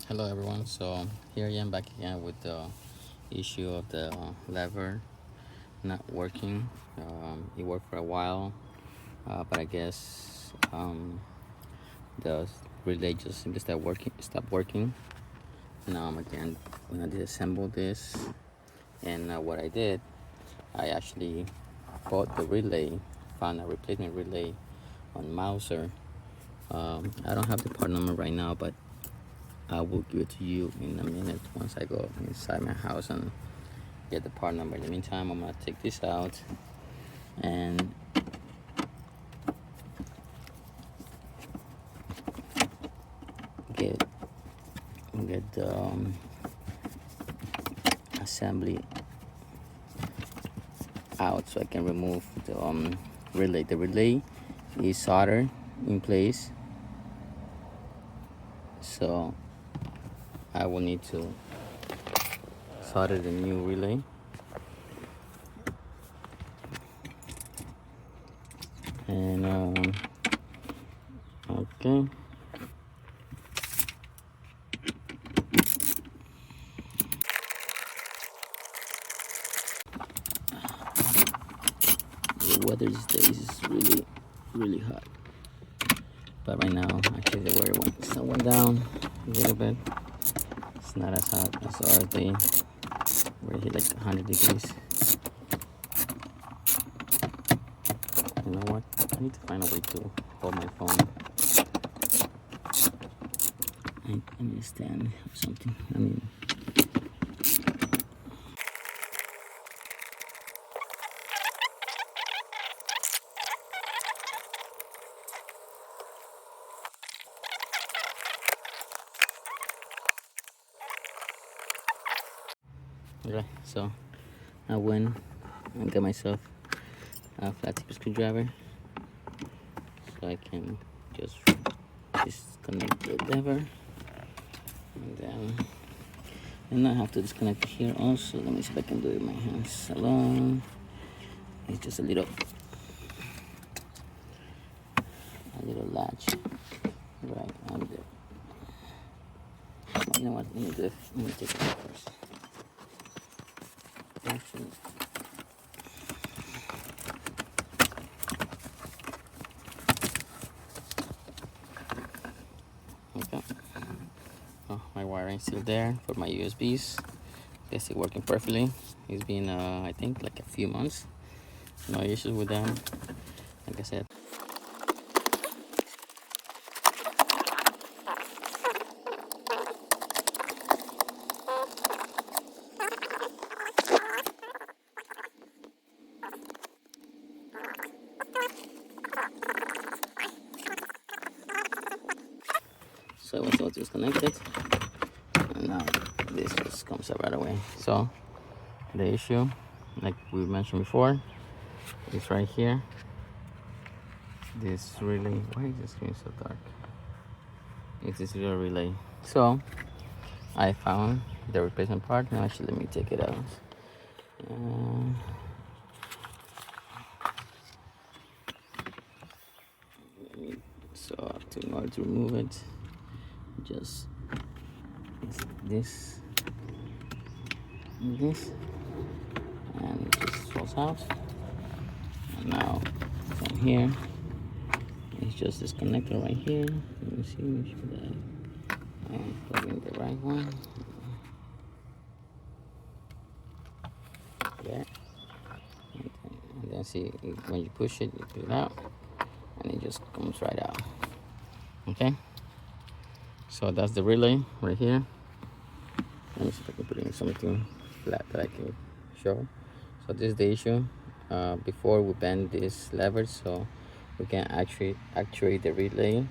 Hello everyone, so here I am back again with the issue of the lever not working. It worked for a while, but I guess the relay just simply stopped working. Now I'm again gonna disassemble this, and what I did, I actually bought the relay, found a replacement relay on Mouser. I don't have the part number right now, but I will give it to you in a minute once I go inside my house and get the part number. In the meantime, I'm gonna take this out and get the assembly out so I can remove the relay. The relay is soldered in place, so I will need to solder the new relay. And okay, the weather these days is really hot, but right now actually the weather went down a little bit. It's not as hot as the other day where it hit like 100 degrees. You know what, I need to find a way to hold my phone. I need a stand or something. Okay, so I went and got myself a flat tip screwdriver so I can just disconnect the lever, and I have to disconnect it here also. Let me see if I can do it with my hands alone. It's just a little latch right on there. You know what, let me do it. Let me take it out first. Actually, okay. Oh, my wiring still there for my USBs. Guess it's working perfectly. It's been I think like a few months. No issues with them. Like I said. So it's all disconnected, and now this just comes up right away. So the issue, like we mentioned before, is right here. This relay, why is the screen so dark? It's this little relay. So I found the replacement part. Now actually let me take it out. So in order to remove it, just this, and it just falls out. And now from here, it's just this connector right here. Let me see, make sure that I am plugging the right one. There. And then see, when you push it, you pull it out, and it just comes right out. Okay. So that's the relay right here. Let me see if I can put in something flat that I can show. So this is the issue. Before we bend this lever so we can actuate the relay.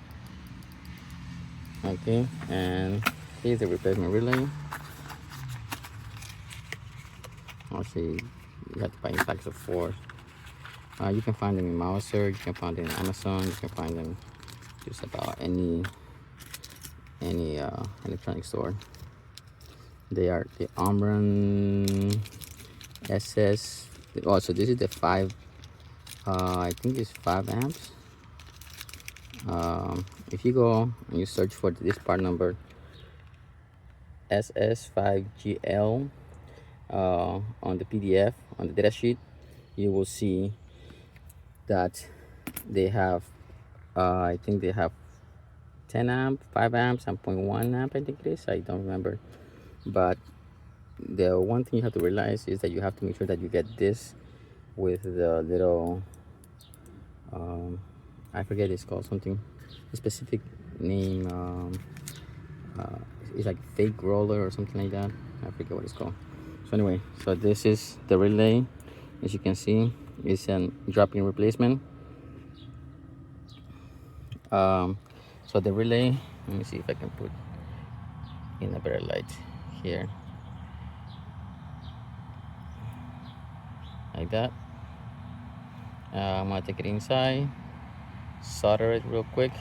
Okay, and here's the replacement relay. Actually, you have to buy in packs of 4. You can find them in Mouser, you can find them in Amazon, you can find them just about any electronic store. They are the Omron SS. Oh, so this is the 5. I think it's 5 amps. If you go and you search for this part number, SS5GL. On the PDF, on the data sheet, you will see that they have, I think they have 10 amp, 5 amps, and 0.1 amp, I think it is. I don't remember. But the one thing you have to realize is that you have to make sure that you get this with the little, I forget it's called something, a specific name. It's like fake roller or something like that. I forget what it's called. So anyway, so this is the relay. As you can see, it's a drop-in replacement. So the relay, let me see if I can put in a better light here, like that. I'm gonna take it inside, solder it real quick,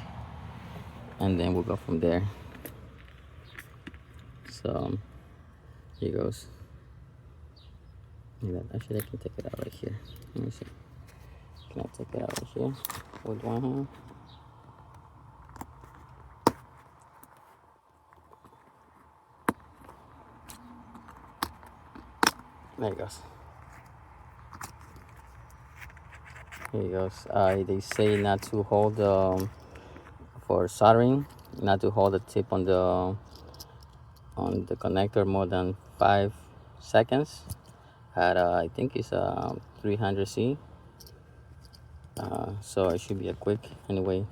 and then we'll go from there. So here goes. Actually, I can take it out right here. Let me see. Can I take it out right here with one hand? There it goes. Here it goes. They say not to hold for soldering, not to hold the tip on the connector more than 5 seconds at I think it's 300C. So it should be a quick. Anyway,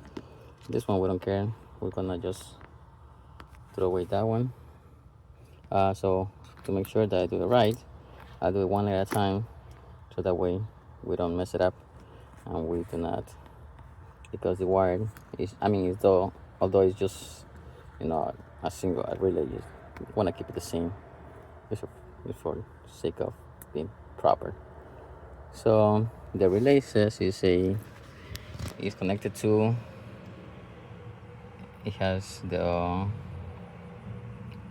this one we don't care. We're gonna just throw away that one. So to make sure that I do it right, I do it one at a time, so that way we don't mess it up, and we do not, because the wire is, I mean, it's although it's just, you know, a single, I really just want to keep it the same, just for the sake of being proper. So the relay says is connected to, it has the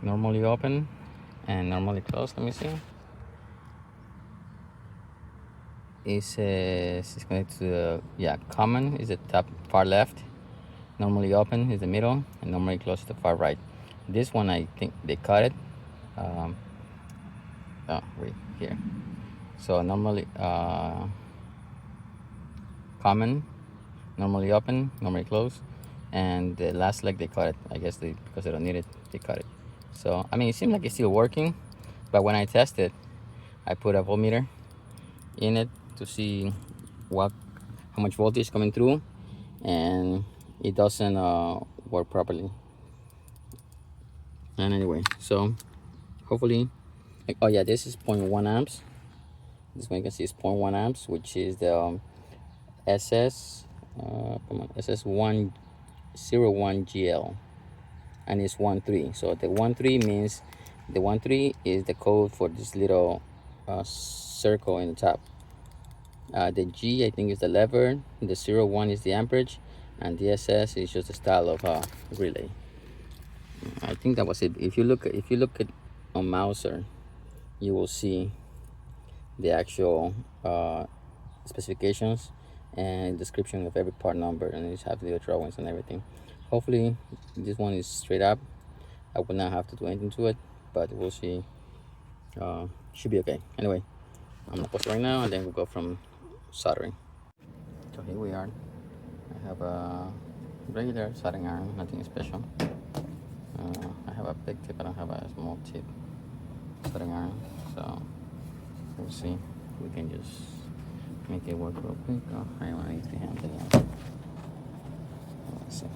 normally open and normally closed. Let me see. It says it's connected to the, common is the top far left, normally open is the middle, and normally closed is the far right. This one I think they cut it. Oh, wait here. So normally common, normally open, normally closed, and the last leg they cut it. I guess because they don't need it, they cut it. So I mean, it seems like it's still working, but when I tested, I put a voltmeter in it to see how much voltage is coming through, and it doesn't work properly. And anyway, so hopefully, oh yeah, this is 0.1 amps. This one you can see is 0.1 amps, which is the SS101GL, and it's 1.3. So the 1.3 means the 1.3 is the code for this little circle in the top. The G, I think, is the lever. The 01 is the amperage, and the SS is just a style of relay. I think that was it. If you look at on Mouser, you will see the actual specifications and description of every part number, and it have the drawings and everything. Hopefully this one is straight up. I will not have to do anything to it, but we'll see. Should be okay. Anyway, I'm gonna post it right now, and then we'll go from soldering. So here we are. I have a regular soldering iron, nothing special. I have a big tip, I don't have a small tip soldering iron, so we'll see. We can just make it work real quick. Oh, I want to use the hand again. Let's see.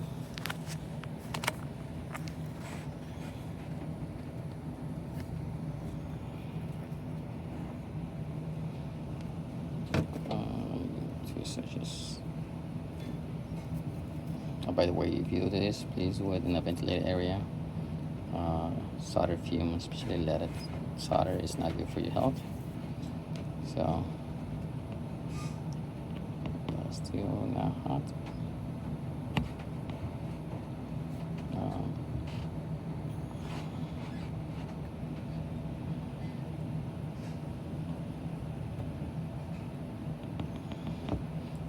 Two searches. Oh, by the way, if you do this, please do it in a ventilated area. Solder fumes, especially leaded solder, is not good for your health. So still not hot.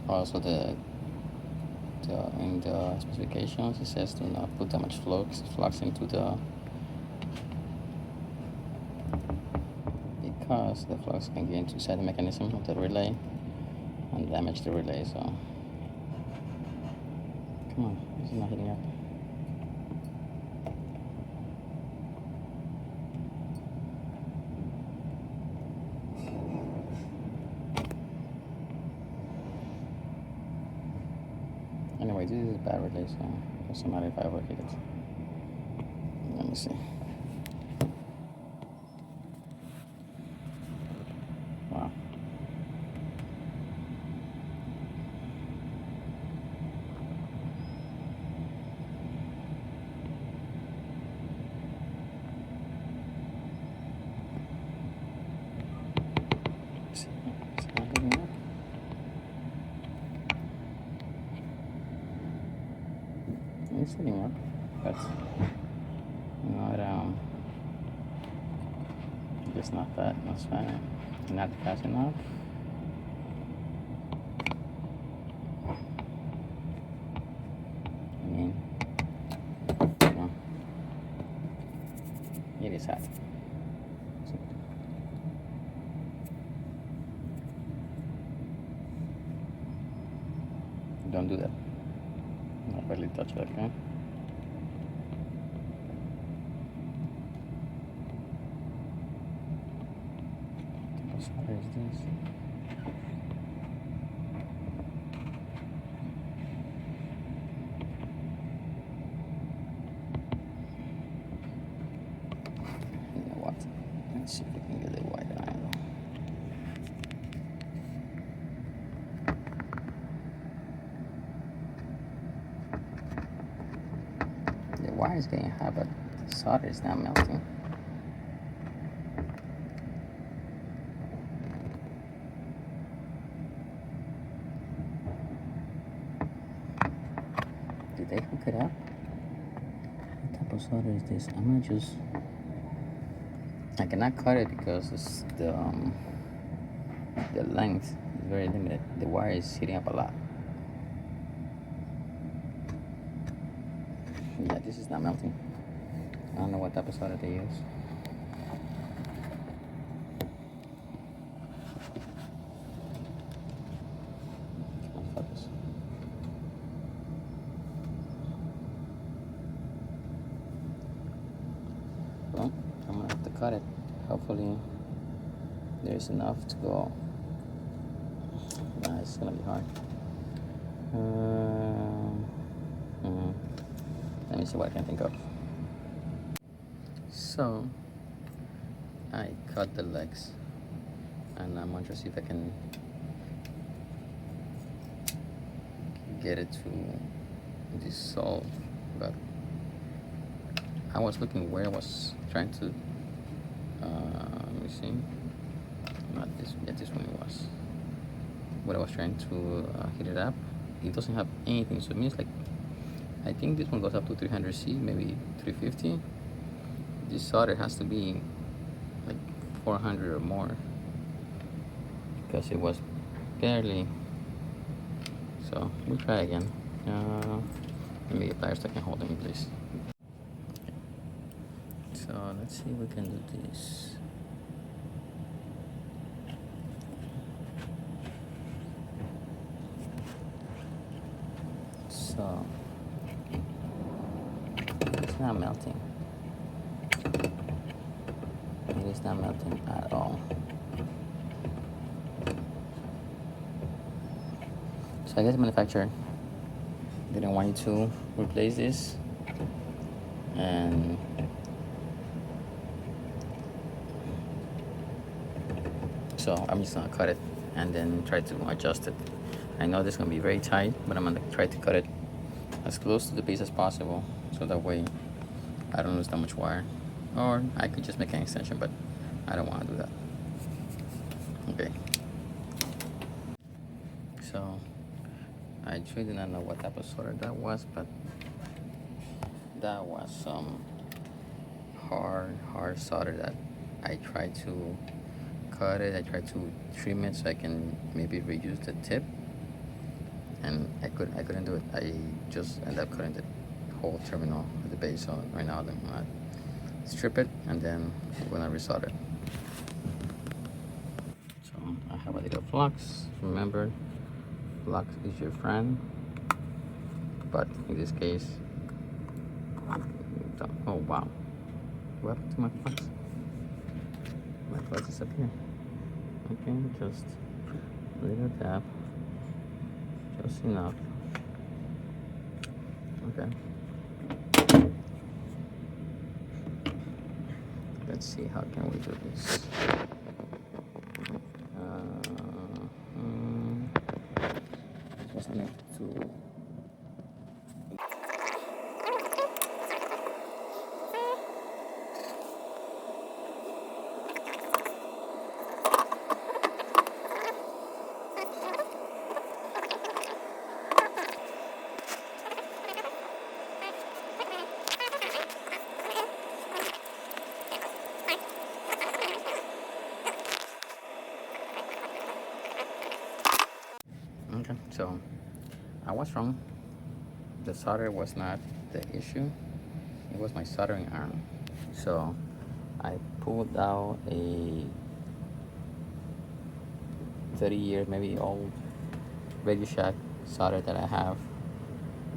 Also in the specifications it says do not put that much flux into the because the flux can get inside the mechanism of the relay and damage the relay. So come on, this is not heating up. Anyway, this is a bad relay, so it doesn't matter if I overheat it. Let me see. Wow. It's not heating up. It's heating up, but not just not that much fast, not fast enough. I mean, you know, it is hot. Don't do that. Not really touch that, okay? What is this? You know what? Let's see if we can get a wider angle. The wire is getting hot, but the solder is not melting. Did they hook it up? What type of solder is this? I'm gonna just. I cannot cut it because it's the length is very limited. The wire is heating up a lot. Yeah, this is not melting. I don't know what type of solder they use. Come on, focus. Well, I'm gonna have to cut it. Hopefully there's enough to go. Nah, it's gonna be hard. Let me see what I can think of. So I cut the legs, and I'm going to see if I can get it to dissolve. But I was looking where I was trying to. Let me see. Not this. Yeah, this one it was. What I was trying to heat it up. It doesn't have anything, so it means like. I think this one goes up to 300 C, maybe 350. This solder has to be like 400 or more because it was barely. So we'll try again. Let me get pliers so I can hold them in place. So let's see if we can do this. So it's not melting. It is not melting at all. So I guess the manufacturer didn't want you to replace this, and so I'm just gonna cut it and then try to adjust it. I know this is gonna be very tight, but I'm gonna try to cut it as close to the piece as possible, so that way I don't lose that much wire. Or I could just make an extension, but I don't want to do that. Okay. So I truly do not know what type of solder that was, but that was some hard solder that I tried to cut it. I tried to trim it so I can maybe reuse the tip, and I couldn't do it. I just ended up cutting the whole terminal at the base. So right now I'm gonna strip it and then we're gonna resolder it. have a little flux. Remember, flux is your friend, but in this case, oh wow, what happened to my flux? My flux is up here. Okay, just a little tap, just enough. Okay. Let's see, how can we do this? Just need to. Okay, so I was wrong. The solder was not the issue. It was my soldering iron. So I pulled out a 30-year, maybe old Radio Shack solder that I have.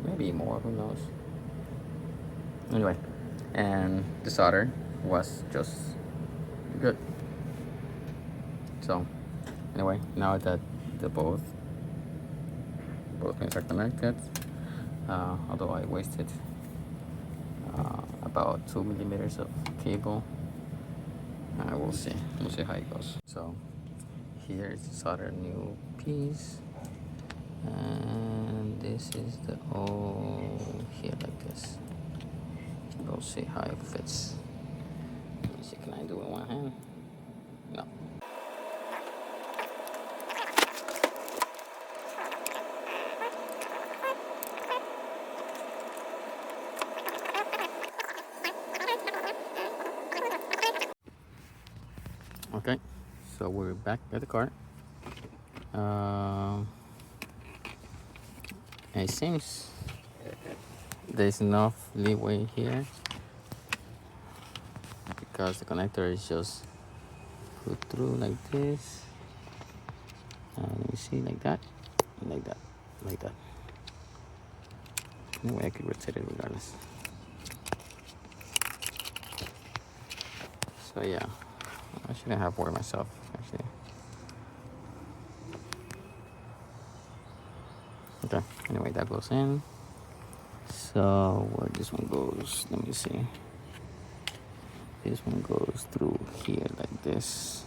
Maybe more, who knows. Anyway, and the solder was just good. So anyway, now that the both pins are connected, although I wasted about 2 millimeters of cable, we'll see how it goes. So here is the solder new piece, and this is the old here like this. We'll see how it fits. Let me see, can I do it with one hand? No. Okay, so we're back at the car. It seems there's enough leeway here because the connector is just put through like this. Let me see, like that, like that, like that. Anyway, I could rotate it regardless. So yeah, I shouldn't have worried myself actually. Okay, anyway, that goes in. So where this one goes, let me see. This one goes through here like this.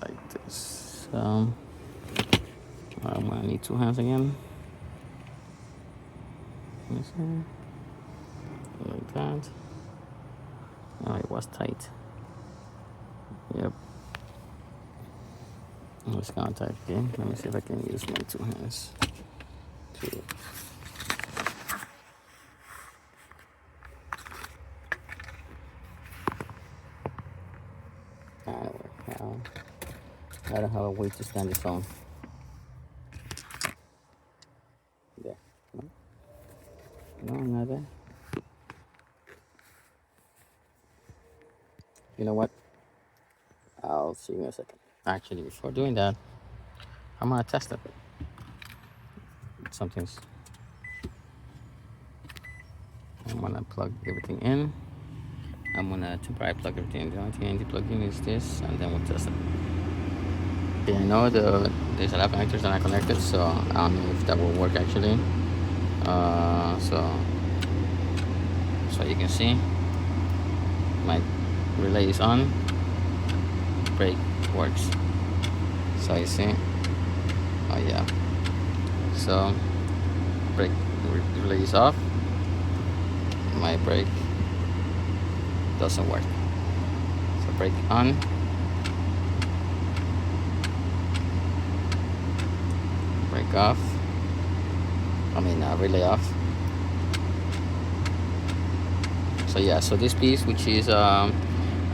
Like this. I'm gonna need two hands again. Let me see. Like that. Oh, it was tight. Yep. It's kind of tight. Okay, let me see if I can use my two hands to. I don't have a way to stand this on. There. No, not there. You know what? I'll see you in a second. Actually, before doing that, I'm gonna test it. Something's. I'm gonna plug everything in. I'm gonna temporarily plug everything in. The only thing I need to plug in is this, and then we'll test it. Okay, I know there's a lot of connectors that are connected, so I don't know if that will work actually. So you can see my relay is on, brake works. So you see, oh yeah. So brake relay is off, my brake doesn't work. So brake on, brake off. Relay off. So yeah, so this piece, which is a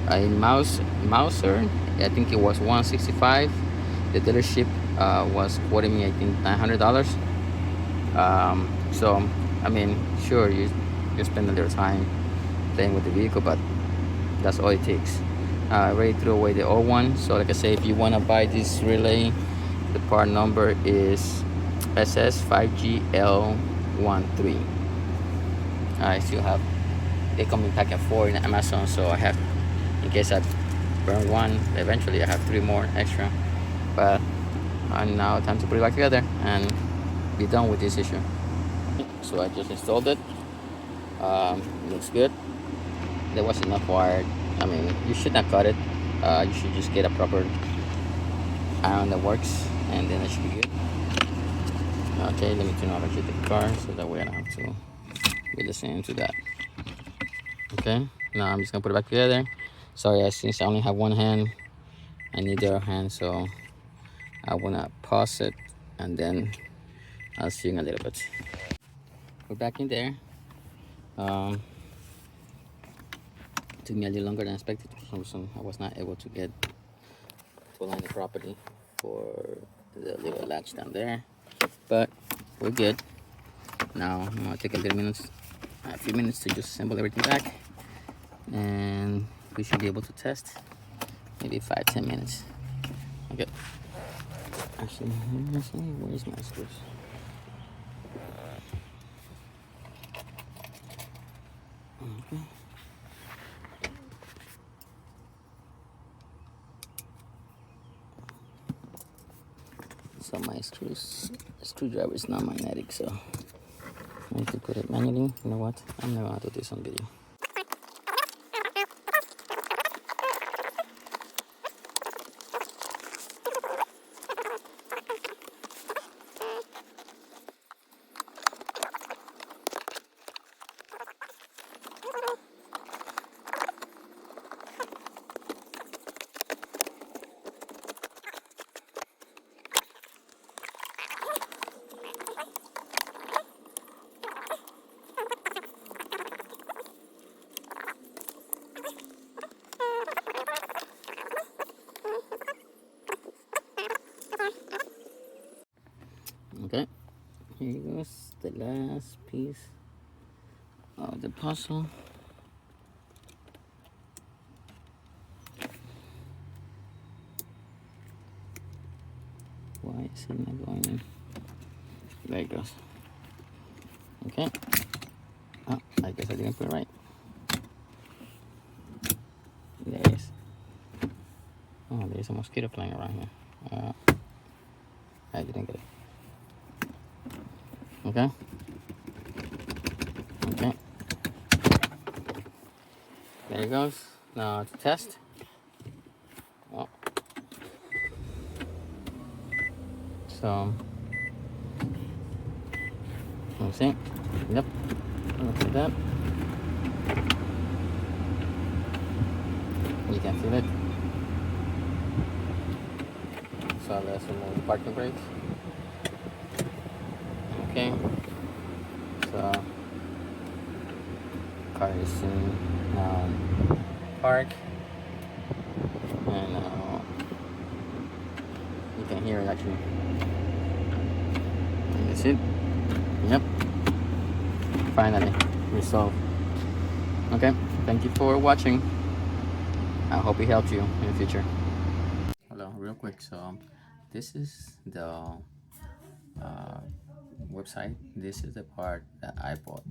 Mouser, I think it was $165. The dealership was quoting me, I think, $900. So sure, you spend a little time playing with the vehicle, but that's all it takes. I already threw away the old one. So like I say, if you want to buy this relay, the part number is SS5GL13. I still have, they come in pack of 4 in Amazon, so I have, in case I burn one, eventually I have 3 more extra. But now time to put it back together and be done with this issue. So I just installed it. Looks good. There was enough wire. I mean, you should not cut it. You should just get a proper iron that works, and then it should be good. Okay, let me turn off the car so that way I don't have to be listening to that. Okay, now I'm just gonna put it back together. Sorry, since I only have one hand, I need the other hand, so I wanna pause it and then I'll see you in a little bit. We're back in there. Took me a little longer than expected. For some reason, I was not able to get to align the property for the little latch down there, but we're good. Now I'm gonna take a few minutes to just assemble everything back, and we should be able to test. Maybe 5-10 minutes. Okay. Actually, where's my screws? Okay. So my screwdriver is not magnetic, so I need to put it manually. You know what? I'm never gonna do this on video. Okay, here goes the last piece of the puzzle. Why is it not going in? There it goes. Okay. Oh, I guess I didn't put it right. There it is. Oh, there's a mosquito flying around here. I didn't get it. Okay. Okay. There it goes. Now to test. Oh. So, let's see. Yep. Look at that. You can feel it. So let's remove the parking brakes. Okay. So car is in park, and you can hear it actually. That's it. Yep. Finally resolved. Okay. Thank you for watching. I hope it helped you in the future. Hello, real quick. So this is the website. This is the part that I bought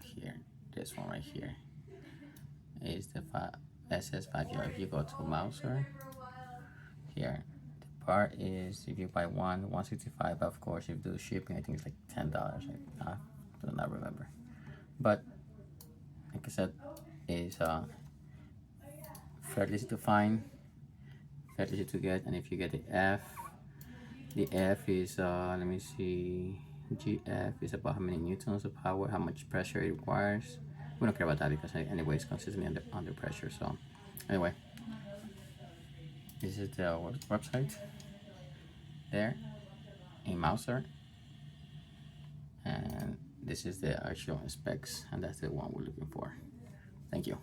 here. This one right here is the SS5. If you go to Mouser here, the part is, if you buy one, 165. Of course, if you do shipping, I think it's like $10. I do not remember, but like I said, is fairly easy to find, fairly easy to get. And if you get the F is let me see, GF is about how many newtons of power, how much pressure it requires. We don't care about that because anyway it's consistently under pressure. So anyway, this is the website there in Mouser, and this is the actual specs, and that's the one we're looking for. Thank you.